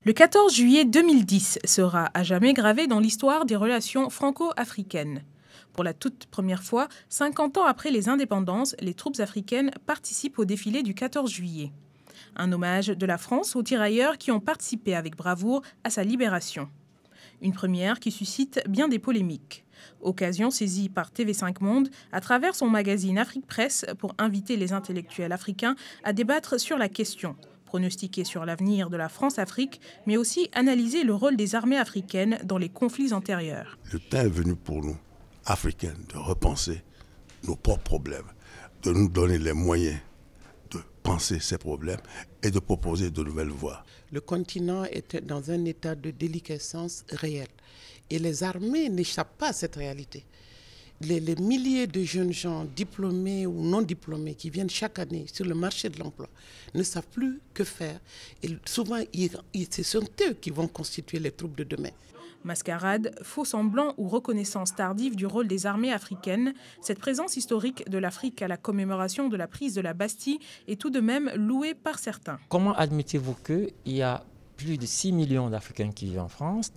Le 14 juillet 2010 sera à jamais gravé dans l'histoire des relations franco-africaines. Pour la toute première fois, 50 ans après les indépendances, les troupes africaines participent au défilé du 14 juillet. Un hommage de la France aux tirailleurs qui ont participé avec bravoure à sa libération. Une première qui suscite bien des polémiques. Occasion saisie par TV5 Monde à travers son magazine Afrique Presse pour inviter les intellectuels africains à débattre sur la question, pronostiquer sur l'avenir de la France-Afrique, mais aussi analyser le rôle des armées africaines dans les conflits antérieurs. Le temps est venu pour nous, Africains, de repenser nos propres problèmes, de nous donner les moyens de penser ces problèmes et de proposer de nouvelles voies. Le continent est dans un état de déliquescence réelle et les armées n'échappent pas à cette réalité. Les milliers de jeunes gens diplômés ou non diplômés qui viennent chaque année sur le marché de l'emploi ne savent plus que faire. Et souvent, ce sont eux qui vont constituer les troupes de demain. Mascarade, faux semblant ou reconnaissance tardive du rôle des armées africaines, cette présence historique de l'Afrique à la commémoration de la prise de la Bastille est tout de même louée par certains. Comment admettez-vous qu'il y a plus de 6 millions d'Africains qui vivent en France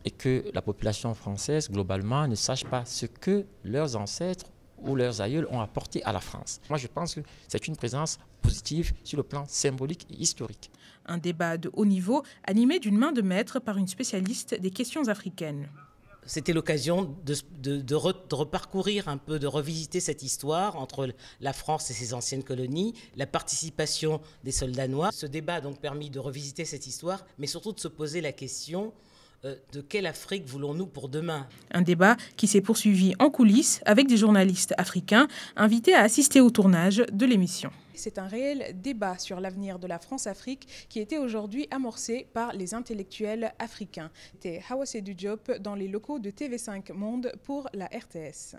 et que la population française, globalement, ne sache pas ce que leurs ancêtres ou leurs aïeuls ont apporté à la France? Moi, je pense que c'est une présence positive sur le plan symbolique et historique. Un débat de haut niveau animé d'une main de maître par une spécialiste des questions africaines. C'était l'occasion de reparcourir un peu, de revisiter cette histoire entre la France et ses anciennes colonies, la participation des soldats noirs. Ce débat a donc permis de revisiter cette histoire, mais surtout de se poser la question de quelle Afrique voulons-nous pour demain? Un débat qui s'est poursuivi en coulisses avec des journalistes africains invités à assister au tournage de l'émission. C'est un réel débat sur l'avenir de la France-Afrique qui était aujourd'hui amorcé par les intellectuels africains. C'était Hawa Seydou Diop dans les locaux de TV5 Monde pour la RTS.